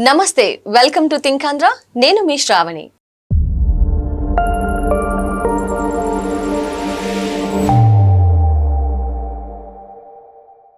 నమస్తే, welcome to think Andhra. నేను మీ శ్రావణి.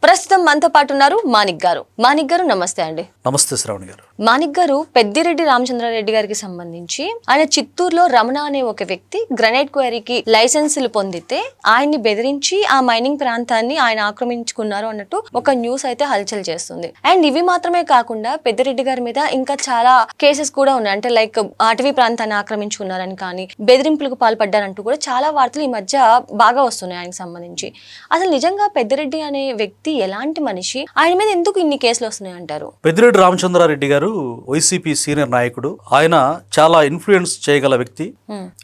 ప్రస్తుతం మనతో పాటు ఉన్నారు మాణిక్ గారు. మాణిక్ గారు నమస్తే అండి. నమస్తే శ్రావణి గారు. మాణిక్ గారు, పెద్దిరెడ్డి రామచంద్రారెడ్డి గారికి సంబంధించి ఆయన చిత్తూరులో రమణ అనే ఒక వ్యక్తి గ్రనైట్ క్వారీకి లైసెన్సులు పొందితే ఆయన్ని బెదిరించి ఆ మైనింగ్ ప్రాంతాన్ని ఆయన ఆక్రమించుకున్నారు అన్నట్టు ఒక న్యూస్ అయితే హల్చల్ చేస్తుంది. అండ్ ఇవి మాత్రమే కాకుండా పెద్దిరెడ్డి గారి మీద ఇంకా చాలా కేసెస్ కూడా ఉన్నాయి. అంటే లైక్ అటవీ ప్రాంతాన్ని ఆక్రమించుకున్నారని కానీ బెదిరింపులకు పాల్పడ్డారంటూ కూడా చాలా వార్తలు ఈ మధ్య బాగా వస్తున్నాయి ఆయనకు సంబంధించి. అసలు నిజంగా పెద్దిరెడ్డి అనే వ్యక్తి ఎలాంటి మనిషి, ఆయన మీద ఎందుకు ఇన్ని కేసులు వస్తున్నాయి అంటారు? పెద్దిరెడ్డి రామచంద్రారెడ్డి గారు వైసీపీ సీనియర్ నాయకుడు. ఆయన చాలా ఇన్ఫ్లుయెన్స్ చేయగల వ్యక్తి.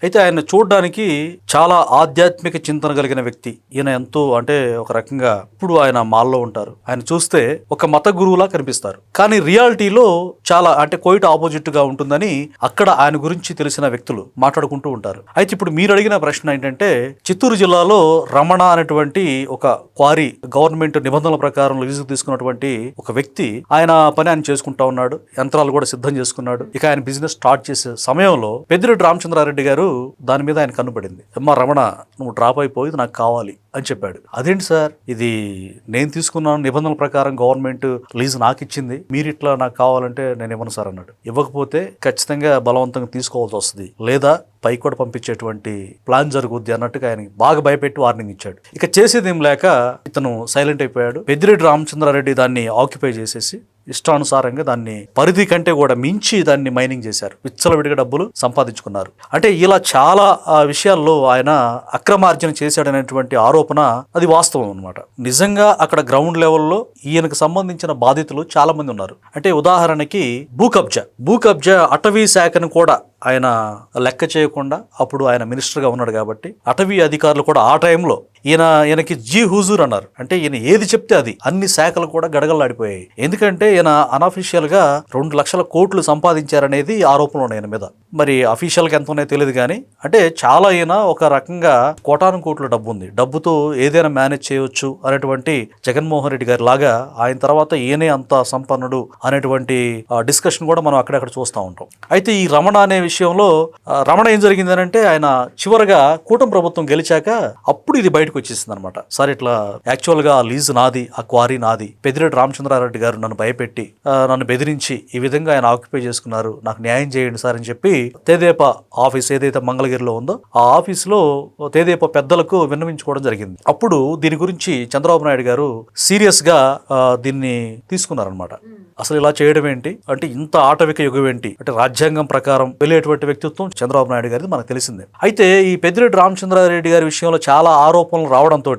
అయితే ఆయన చూడడానికి చాలా ఆధ్యాత్మిక చింతన కలిగిన వ్యక్తి. ఈయన ఎంతో అంటే ఒక రకంగా ఇప్పుడు ఆయన మాల్లో ఉంటారు. ఆయన చూస్తే ఒక మత గురువులా కనిపిస్తారు. కానీ రియాలిటీలో చాలా అంటే క్వైట్ ఆపోజిట్ గా ఉంటుందని అక్కడ ఆయన గురించి తెలిసిన వ్యక్తులు మాట్లాడుకుంటూ ఉంటారు. అయితే ఇప్పుడు మీరు అడిగిన ప్రశ్న ఏంటంటే, చిత్తూరు జిల్లాలో రమణ అనేటువంటి ఒక క్వారీ గవర్నమెంట్ నిబంధనల ప్రకారం లీజుకు తీసుకున్నటువంటి ఒక వ్యక్తి ఆయన పని ఆయన చేసుకుంటా ఉన్నాడు. యంత్రాలు కూడా సిద్ధం చేసుకున్నాడు. ఇక ఆయన బిజినెస్ స్టార్ట్ చేసే సమయంలో పెద్దిరెడ్డి రామచంద్రారెడ్డి గారు దాని మీద ఆయన కన్నుపడింది. అమ్మా రమణ, నువ్వు డ్రాప్ అయిపోయి నాకు కావాలి అని చెప్పాడు. అదేంటి సార్, ఇది నేను తీసుకున్నాను, నిబంధనల ప్రకారం గవర్నమెంట్ లీజు నాకు ఇచ్చింది, మీరు ఇట్లా నాకు కావాలంటే నేను ఇవ్వను సార్ అన్నాడు. ఇవ్వకపోతే ఖచ్చితంగా బలవంతంగా తీసుకోవాల్సి వస్తుంది, లేదా పైకి కూడా పంపించేటువంటి ప్లాన్ జరుగుద్ది అన్నట్టుగా ఆయన బాగా భయపెట్టి వార్నింగ్ ఇచ్చాడు. ఇక చేసేదేం లేక ఇతను సైలెంట్ అయిపోయాడు. పెద్దిరెడ్డి రామచంద్రారెడ్డి దాన్ని ఆక్యుపై చేసేసి ఇష్టానుసారంగా దాన్ని పరిధి కంటే కూడా మించి దాన్ని మైనింగ్ చేశారు. విచ్చలవిడిగా డబ్బులు సంపాదించుకున్నారు. అంటే ఇలా చాలా విషయాల్లో ఆయన అక్రమార్జన చేశాడనేటువంటి ఆరోపణ అది వాస్తవం అనమాట. నిజంగా అక్కడ గ్రౌండ్ లెవెల్లో ఈయనకు సంబంధించిన బాధితులు చాలా మంది ఉన్నారు. అంటే ఉదాహరణకి భూ కబ్జా అటవీ శాఖను కూడా ఆయన లెక్క చేయకుండా, అప్పుడు ఆయన మినిస్టర్గా ఉన్నాడు కాబట్టి అటవీ అధికారులు కూడా ఆ టైంలో ఈయనకి జీ హుజూర్ అన్నారు. అంటే ఈయన ఏది చెప్తే అది, అన్ని శాఖలు కూడా గడగలాడిపోయాయి. ఎందుకంటే ఈయన అనఫీషియల్ గా 2 లక్షల కోట్లు సంపాదించారనేది ఆరోపణలు ఉన్నాయి ఆయన మీద. మరి అఫీషియల్ గా ఎంత ఉన్నాయో తెలియదు కానీ, అంటే చాలా ఈయన ఒక రకంగా కోటాను కోట్ల డబ్బు ఉంది, డబ్బుతో ఏదైనా మేనేజ్ చేయవచ్చు అనేటువంటి జగన్మోహన్ రెడ్డి గారి లాగా ఆయన తర్వాత ఈయనే అంత సంపన్నుడు అనేటువంటి డిస్కషన్ కూడా మనం అక్కడక్కడ చూస్తూ ఉంటాం. అయితే ఈ రమణ అనే విషయంలో రమణ ఏం జరిగిందనంటే, ఆయన చివరగా కూటమి ప్రభుత్వం గెలిచాక అప్పుడు ఇది బయటకు వచ్చేసింది అనమాట. సార్ ఇట్లా యాక్చువల్ గా లీజ్ నాది, ఆ క్వారీ నాది, పెద్దిరెడ్డి రామచంద్రారెడ్డి గారు నన్ను భయపెట్టి నన్ను బెదిరించి ఈ విధంగా ఆయన ఆక్యుపై చేసుకున్నారు, నాకు న్యాయం చేయండి సార్ అని చెప్పి తేదేపా ఆఫీస్ ఏదైతే మంగళగిరిలో ఉందో ఆ ఆఫీసులో తేదేపా పెద్దలకు విన్నవించుకోవడం జరిగింది. అప్పుడు దీని గురించి చంద్రబాబు నాయుడు గారు సీరియస్ గా దీన్ని తీసుకున్నారనమాట. అసలు ఇలా చేయడం ఏంటి, అంటే ఇంత ఆటవిక యుగం ఏంటి, అంటే రాజ్యాంగం ప్రకారం వెళ్ళేటువంటి వ్యక్తిత్వం చంద్రబాబు నాయుడు గారిది మనకు తెలిసిందే. అయితే ఈ పెద్దిరెడ్డి రామచంద్రారెడ్డి గారి విషయంలో చాలా ఆరోపణలు రావడంతో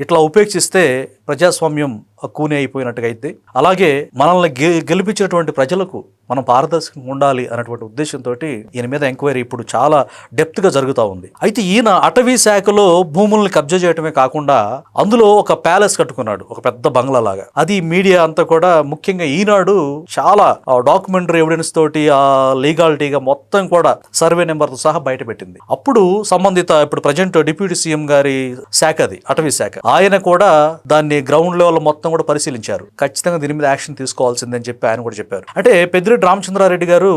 ఇట్లా ఉపేక్షిస్తే ప్రజాస్వామ్యం కూనే అయిపోయినట్టుగా అయితే, అలాగే మనల్ని గెలిపించినటువంటి ప్రజలకు మనం పారదర్శకంగా ఉండాలి అన్నటువంటి ఉద్దేశంతో ఈయన మీద ఎంక్వైరీ ఇప్పుడు చాలా డెప్త్ గా జరుగుతూ ఉంది. అయితే ఈయన అటవీ శాఖలో భూముల్ని కబ్జా చేయడమే కాకుండా అందులో ఒక ప్యాలెస్ కట్టుకున్నాడు, ఒక పెద్ద బంగ్లా లాగా. అది మీడియా అంతా కూడా, ముఖ్యంగా ఈనాడు చాలా డాక్యుమెంటరీ ఎవిడెన్స్ తోటి ఆ లీగాలిటీగా మొత్తం కూడా సర్వే నెంబర్తో సహా బయట పెట్టింది. అప్పుడు సంబంధిత ఇప్పుడు ప్రజెంట్ డిప్యూటీ సీఎం గారి శాఖ అది, అటవీ శాఖ, ఆయన కూడా దాన్ని గ్రౌండ్ లెవెల్ మొత్తం కూడా పరిశీలించారు. ఖచ్చితంగా దీని మీద యాక్షన్ తీసుకోవాల్సిందని చెప్పి ఆయన కూడా చెప్పారు. అంటే పెద్దిరెడ్డి రామచంద్రారెడ్డి గారు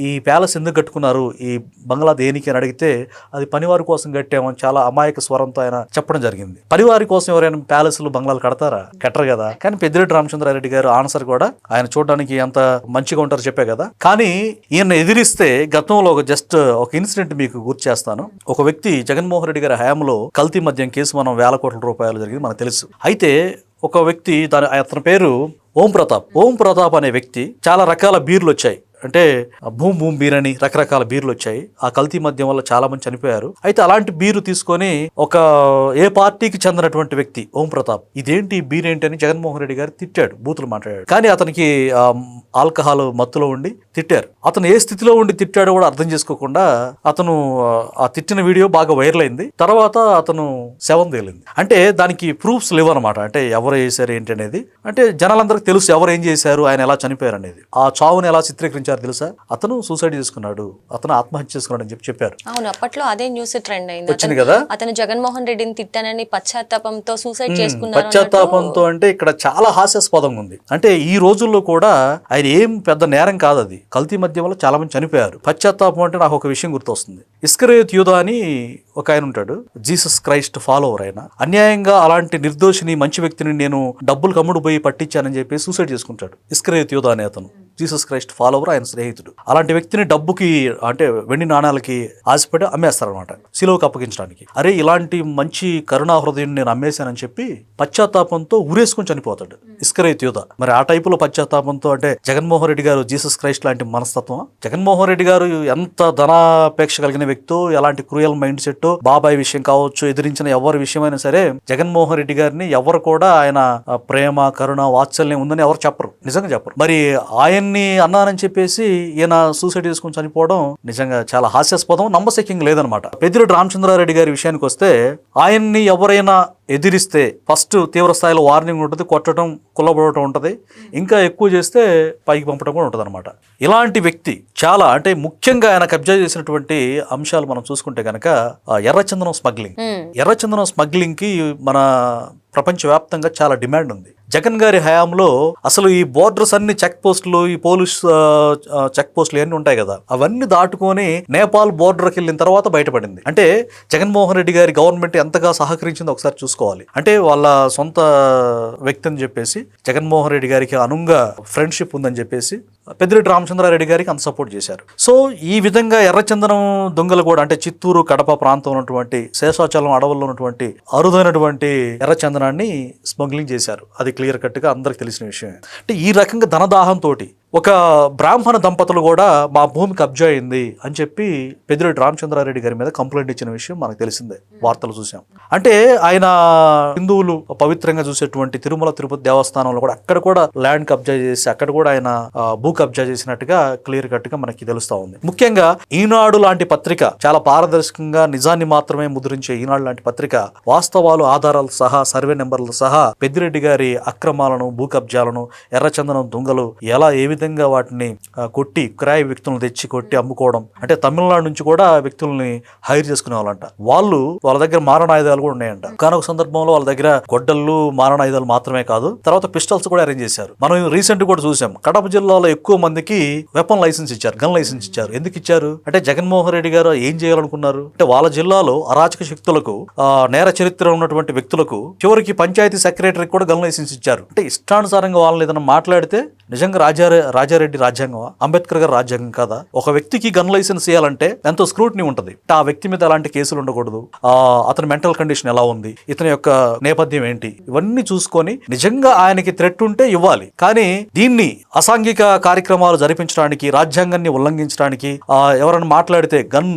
ఈ ప్యాలెస్ ఎందుకు కట్టుకున్నారు, ఈ బంగ్లా దేనికి అని అడిగితే, అది పనివారి కోసం కట్టామని చాలా అమాయక స్వరంతో ఆయన చెప్పడం జరిగింది. పనివారి కోసం ఎవరైనా ప్యాలెస్లు బంగ్లాలు కడతారా? కట్టరు కదా. కానీ పెద్దిరెడ్డి రామచంద్రారెడ్డి గారు ఆన్సర్ కూడా, ఆయన చూడడానికి ఎంత మంచిగా ఉంటారో చెప్పే కదా. కానీ ఈయన ఎదిరిస్తే గతంలో ఒక ఇన్సిడెంట్ మీకు గుర్తు చేస్తాను. ఒక వ్యక్తి జగన్మోహన్ రెడ్డి గారి హయాంలో కల్తీ మద్యం కేసు మనం వేల కోట్ల రూపాయలు జరిగింది మనకు తెలుసు. అయితే ఒక వ్యక్తి, అతని పేరు ఓం ప్రతాప్ అనే వ్యక్తి, చాలా రకాల బీర్లు వచ్చాయి, అంటే భూమ్ బీర్ అని రకరకాల బీర్లు వచ్చాయి. ఆ కల్తీ మద్యం వల్ల చాలా మంది చనిపోయారు. అయితే అలాంటి బీరు తీసుకొని ఒక ఏ పార్టీకి చెందినటువంటి వ్యక్తి ఓం ప్రతాప్, ఇదేంటి బీర్ ఏంటి అని జగన్మోహన్ రెడ్డి గారు తిట్టాడు, బూతులు మాట్లాడాడు. కానీ అతనికి ఆల్కహాల్ మత్తులో ఉండి తిట్టారు. అతను ఏ స్థితిలో ఉండి తిట్టాడో కూడా అర్థం చేసుకోకుండా అతను ఆ తిట్టిన వీడియో బాగా వైరల్ అయింది. తర్వాత అతను శవం తేలింది. అంటే దానికి ప్రూఫ్స్ లేవు అనమాట. అంటే ఎవరు చేశారు ఏంటి అనేది, అంటే జనాలందరికీ తెలుసు ఎవరు ఏం చేశారు, ఆయన ఎలా చనిపోయారు అనేది, ఆ చావుని ఎలా చిత్రీకరించారు గారు తెలుసా, అతను సూసైడ్ చేసుకున్నాడు, అతను ఆత్మహత్య చేసుకున్నాడు అని చెప్పారు. అవును, అప్పట్లో అదే న్యూస్ ట్రెండ్ అయింది. వచ్చింది కదా, అతను జగన్మోహన్ రెడ్డిని తిట్టానని పశ్చాత్తాపంతో సూసైడ్ చేసుకున్నారు. పశ్చాత్తాపంతో అంటే ఇక్కడ చాలా హాస్యాస్పదంగా ఉంది. అంటే ఈ రోజుల్లో కూడా ఆయన ఏం పెద్ద నేరం కాదు, అది కల్తీ మద్యం వల్ల చాలా మంది చనిపోయారు. పశ్చాత్తాపం అంటే నాకు ఒక విషయం గుర్తొస్తుంది. ఇస్కరియోతు యూదా అని ఒక ఆయన ఉంటాడు, జీసస్ క్రైస్ట్ ఫాలోవర్. ఆయన అన్యాయంగా అలాంటి నిర్దోషిని, మంచి వ్యక్తిని నేను డబ్బులు కమ్ముడు పోయి పట్టించానని చెప్పి సూసైడ్ చేసుకుంటాడు. ఇస్కరియోతు యూదా అనే అతను జీసస్ క్రైస్ట్ ఫాలోవర్, ఆయన స్నేహితుడు. అలాంటి వ్యక్తిని డబ్బుకి అంటే వెండి నాణాలకి ఆశపడి అమ్మేస్తారనమాట సిలువకు అప్పగించడానికి. అరే ఇలాంటి మంచి కరుణా హృదయం నేను అమ్మేశానని చెప్పి పశ్చాత్తాపంతో ఊరేసుకొని చనిపోతాడు ఇస్కరియోతు యూదా. మరి ఆ టైపులో పశ్చాత్తాపంతో అంటే జగన్మోహన్ రెడ్డి గారు జీసస్ క్రైస్ట్ లాంటి మనస్తత్వం. జగన్మోహన్ రెడ్డి గారు ఎంత ధనాపేక్ష కలిగిన వ్యక్తో, ఎలాంటి క్రూయల్ మైండ్ సెట్, బాబాయ్ విషయం కావచ్చు, ఎదిరించిన ఎవరి విషయమైనా సరే జగన్మోహన్ రెడ్డి గారిని ఎవరు కూడా ఆయన ప్రేమ, కరుణ, వాత్సల్యం ఉందని ఎవరు చెప్పరు, నిజంగా చెప్పరు. మరి ఆయన్ని అన్నానని చెప్పేసి ఈయన సూసైడ్ చేసుకుని చనిపోవడం నిజంగా చాలా హాస్యాస్పదం, నమ్మశక్యం లేదనమాట. పెద్దిరెడ్డి రామచంద్రారెడ్డి గారి విషయానికి వస్తే, ఆయన్ని ఎవరైనా ఎదిరిస్తే ఫస్ట్ తీవ్ర స్థాయిలో వార్నింగ్ ఉంటుంది, కొట్టడం, కుల్లబడటం ఉంటుంది, ఇంకా ఎక్కువ చేస్తే పైకి పంపడం కూడా ఉంటుంది అనమాట. ఇలాంటి వ్యక్తి చాలా అంటే ముఖ్యంగా ఆయన కబ్జా చేసినటువంటి అంశాలు మనం చూసుకుంటే కనుక ఎర్రచందనం స్మగ్లింగ్. ఎర్రచందనం స్మగ్లింగ్ కి మన ప్రపంచవ్యాప్తంగా చాలా డిమాండ్ ఉంది. జగన్ గారి హయాంలో అసలు ఈ బోర్డర్స్ అన్ని చెక్ పోస్టులు, ఈ పోలీస్ చెక్ పోస్టులు ఇవన్నీ ఉంటాయి కదా, అవన్నీ దాటుకొని నేపాల్ బోర్డర్కి వెళ్ళిన తర్వాత బయటపడింది. అంటే జగన్మోహన్ రెడ్డి గారి గవర్నమెంట్ ఎంతగా సహకరించిందో ఒకసారి చూసుకోవాలి. అంటే వాళ్ళ సొంత వ్యక్తి అని చెప్పేసి, జగన్మోహన్ రెడ్డి గారికి అనుంగా ఫ్రెండ్షిప్ ఉందని చెప్పేసి పెద్దిరెడ్డి రామచంద్రారెడ్డి గారికి అంత సపోర్ట్ చేశారు. సో ఈ విధంగా ఎర్రచందనం దొంగలు కూడా అంటే చిత్తూరు, కడప ప్రాంతంలో ఉన్నటువంటి శేషాచలం అడవుల్లో ఉన్నటువంటి అరుదైనటువంటి ఎర్రచందనాన్ని స్మగ్లింగ్ చేశారు. అది క్లియర్ కట్ గా అందరికి తెలిసిన విషయం. అంటే ఈ రకంగా ధనదాహంతో ఒక బ్రాహ్మణ దంపతులు కూడా మా భూమి కబ్జా అయింది అని చెప్పి పెద్దిరెడ్డి రామచంద్రారెడ్డి గారి మీద కంప్లైంట్ ఇచ్చిన విషయం మనకు తెలిసిందే, వార్తలు చూసాం. అంటే ఆయన హిందువులు పవిత్రంగా చూసేటువంటి తిరుమల తిరుపతి దేవస్థానంలో కూడా అక్కడ కూడా ల్యాండ్ కబ్జా చేసి అక్కడ కూడా ఆయన భూ కబ్జా చేసినట్టుగా క్లియర్ కట్ గా మనకి తెలుస్తా ఉంది. ముఖ్యంగా ఈనాడు లాంటి పత్రిక చాలా పారదర్శకంగా నిజాన్ని మాత్రమే ముద్రించే ఈనాడు లాంటి పత్రిక వాస్తవాలు, ఆధారాలు సహా, సర్వే నెంబర్లు సహా పెద్దిరెడ్డి గారి అక్రమాలను, భూ కబ్జాలను, ఎర్రచందనం దొంగలు ఎలా ఏ విధంగా వాటిని కొట్టి కిరాయి వ్యక్తులను తెచ్చి కొట్టి అమ్ముకోవడం. అంటే తమిళనాడు నుంచి కూడా వ్యక్తుల్ని హైర్ చేసుకునే వాళ్ళంట. వాళ్ళ దగ్గర మారణాయుధాలు కూడా ఉన్నాయంట. కానొక సందర్భంలో వాళ్ళ దగ్గర గొడ్డళ్ళు, మారణాయుధాలు మాత్రమే కాదు, తర్వాత పిస్టల్స్ కూడా అరేంజ్ చేశారు. మనం రీసెంట్ కూడా చూసాం, కడప జిల్లాలో ఎక్కువ మందికి వెపన్ లైసెన్స్ ఇచ్చారు, గన్ లైసెన్స్ ఇచ్చారు. ఎందుకు ఇచ్చారు అంటే జగన్మోహన్ రెడ్డి గారు ఏం చేయాలనుకున్నారు అంటే వాళ్ళ జిల్లాలో అరాచక శక్తులకు, నేర చరిత్ర ఉన్నటువంటి వ్యక్తులకు, చివరికి పంచాయతీ సెక్రటరీకి కూడా గన్ లైసెన్స్ ఇచ్చారు. అంటే ఇష్టానుసారంగా వాళ్ళని ఏదైనా మాట్లాడితే నిజంగా రాజారెడ్డి రాజ్యాంగం, అంబేద్కర్ గారు రాజ్యాంగం కాదా? ఒక వ్యక్తికి గన్ లైసెన్స్ ఇవ్వాలంటే ఎంతో స్క్రూటినీ ఉంటుంది. ఆ వ్యక్తి మీద ఎలాంటి కేసులు ఉండకూడదు, అతని మెంటల్ కండిషన్ ఎలా ఉంది, ఇతని యొక్క నేపథ్యం ఏంటి, ఇవన్నీ చూసుకొని నిజంగా ఆయనకి థ్రెట్ ఉంటే ఇవ్వాలి. కానీ దీన్ని అసాంఘిక కార్యక్రమాలు జరిపించడానికి, రాజ్యాంగాన్ని ఉల్లంఘించడానికి, ఎవరైనా మాట్లాడితే గన్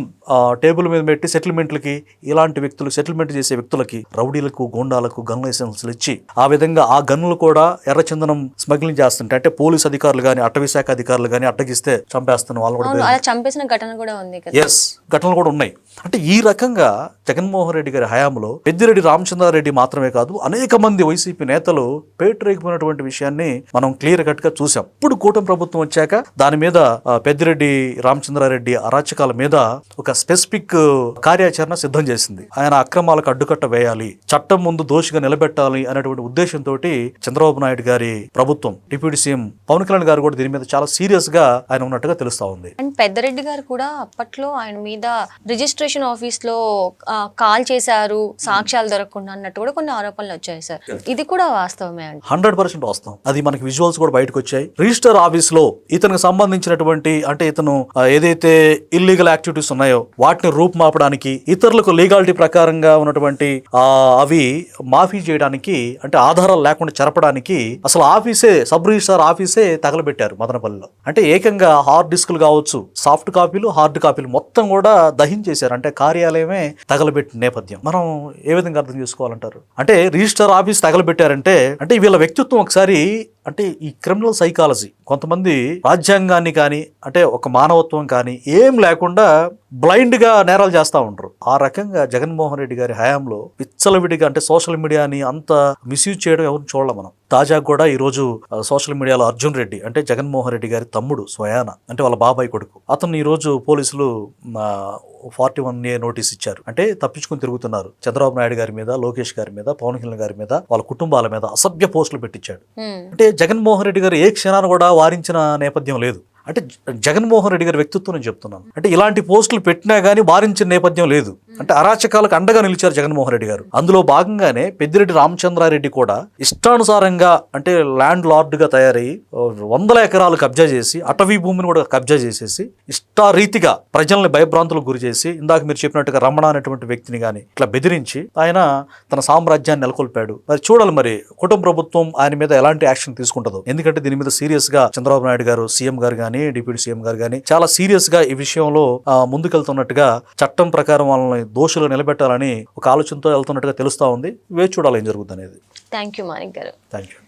టేబుల్ మీద పెట్టి సెటిల్మెంట్లకి, ఇలాంటి వ్యక్తులు సెటిల్మెంట్ చేసే వ్యక్తులకి, రౌడీలకు, గోండాలకు గన్ లైసెన్స్లు ఇచ్చి ఆ విధంగా ఆ గన్నులు కూడా ఎర్రచందనం స్మగ్లింగ్ చేస్తుంటే, అంటే పోలీస్ అధికారులు కానీ, అటవీ శాఖ అధికారులు కానీ అడ్డగిస్తే చంపేస్తున్న వాళ్ళు కూడా చంపేసిన ఘటన కూడా ఉంది. ఎస్, ఘటనలు కూడా ఉన్నాయి. అంటే ఈ రకంగా జగన్మోహన్ రెడ్డి గారి హయాంలో పెద్దిరెడ్డి రామచంద్రారెడ్డి మాత్రమే కాదు, అనేక మంది వైసీపీ నేతలు పేటరేగిపోయినటువంటి విషయాన్ని మనం క్లియర్ కట్ గా చూసాం. ఇప్పుడు కూటమి ప్రభుత్వం వచ్చాక దాని మీద పెద్దిరెడ్డి రామచంద్రారెడ్డి అరాచకాల మీద ఒక స్పెసిఫిక్ కార్యాచరణ సిద్ధం చేసింది. ఆయన అక్రమాలకు అడ్డుకట్ట వేయాలి, చట్టం ముందు దోషిగా నిలబెట్టాలి అనేటువంటి ఉద్దేశంతో చంద్రబాబు నాయుడు గారి ప్రభుత్వం, డిప్యూటీ సీఎం పవన్ కళ్యాణ్ గారు కూడా దీని మీద చాలా సీరియస్ గా ఆయన ఉన్నట్టుగా తెలుస్తా ఉంది. అండ్ పెద్దరెడ్డి గారు కూడా అప్పట్లో ఆయన మీద రిజిస్ట్రేషన్ ఆఫీస్ లో కాల్ చేశారు, సాక్ష్యాలు దొరకకుండా అన్నట్టు కూడా కొన్ని ఆరోపణలు వచ్చాయి సార్. ఇది కూడా వాస్తవమే అండి? 100% వాస్తవం. అది మనకి విజువల్స్ కూడా బయటకు వచ్చాయి. రిజిస్టర్ ఆఫీస్ లో ఇతనికి సంబంధించినటువంటి అంటే ఇతను ఏదైతే ఇల్లీగల్ యాక్టివిటీస్ ఉన్నాయో వాటిని రూపుమాపడానికి, ఇతరులకు లీగాలిటీ ప్రకారంగా ఉన్నటువంటి అవి మాఫీ చేయడానికి, అంటే ఆధారాలు లేకుండా చెరపడానికి అసలు ఆఫీసే, సబ్ రిజిస్టర్ ఆఫీసే తగలబెట్టారు మదనపల్లిలో. అంటే ఏకంగా హార్డ్ డిస్కులు కావచ్చు, సాఫ్ట్ కాపీలు, హార్డ్ కాపీలు మొత్తం కూడా దహించేశారు. అంటే కార్యాలయమే తగలబెట్టిన నేపథ్యం మనం ఏ విధంగా అర్థం చేసుకోవాలంటారు? అంటే రిజిస్టర్ ఆఫీస్ తగలబెట్టారంటే అంటే వీళ్ళ వ్యక్తిత్వం ఒకసారి, అంటే ఈ క్రిమినల్ సైకాలజీ, కొంతమంది రాజ్యాంగాన్ని కానీ, అంటే ఒక మానవత్వం కానీ ఏం లేకుండా బ్లైండ్ గా నేరాలు చేస్తూ ఉంటారు. ఆ రకంగా జగన్మోహన్ రెడ్డి గారి హయాంలో విచ్చలవిడిగా, అంటే సోషల్ మీడియాని అంత మిస్యూజ్ చేయడం ఎవరిని చూడలేం మనం. తాజాగా కూడా ఈ రోజు సోషల్ మీడియాలో అర్జున్ రెడ్డి అంటే జగన్మోహన్ రెడ్డి గారి తమ్ముడు స్వయాన అంటే వాళ్ళ బాబాయ్ కొడుకు అతను ఈ రోజు పోలీసులు 41A నోటీస్ ఇచ్చారు. అంటే తప్పించుకుని తిరుగుతున్నారు. చంద్రబాబు నాయుడు గారి మీద, లోకేష్ గారి మీద, పవన్ కళ్యాణ్ గారి మీద, వాళ్ళ కుటుంబాల మీద అసభ్య పోస్టులు పెట్టించాడు. అంటే జగన్మోహన్ రెడ్డి గారు ఏ క్షణాన్ని కూడా వారించిన నేపథ్యం లేదు. అంటే జగన్మోహన్ రెడ్డి గారి వ్యక్తిత్వం నేను చెప్తున్నాను. అంటే ఇలాంటి పోస్టులు పెట్టినా గానీ వారించిన నేపథ్యం లేదు. అంటే అరాచకాలకు అండగా నిలిచారు జగన్మోహన్ రెడ్డి గారు. అందులో భాగంగానే పెద్దిరెడ్డి రామచంద్రారెడ్డి కూడా ఇష్టానుసారంగా అంటే ల్యాండ్ లార్డ్ గా తయారయ్యి 100 ఎకరాలు కబ్జా చేసి అటవీ భూమిని కూడా కబ్జా చేసేసి ఇష్టారీతిగా ప్రజల్ని భయభ్రాంతులకు గురి చేసి ఇందాక మీరు చెప్పినట్టుగా రమణ అనేటువంటి వ్యక్తిని కానీ ఇట్లా బెదిరించి ఆయన తన సామ్రాజ్యాన్ని నెలకొల్పాడు. మరి చూడాలి మరి కుటుంబ ప్రభుత్వం ఆయన మీద ఎలాంటి యాక్షన్ తీసుకుంటుందో. ఎందుకంటే దీని మీద సీరియస్ గా చంద్రబాబు నాయుడు గారు, సీఎం గారు కానీ, డిప్యూటీ సీఎం గారు కానీ చాలా సీరియస్ గా ఈ విషయంలో ముందుకెళ్తున్నట్టుగా, చట్టం ప్రకారం వాళ్ళని దోషులు నిలబెట్టాలని ఒక ఆలోచనతో వెళ్తున్నట్టుగా తెలుస్తా ఉంది. వేచి చూడాలి ఏం జరుగుతుంది అనేది. థ్యాంక్ యూ మాణిక్ గారు. Thank you.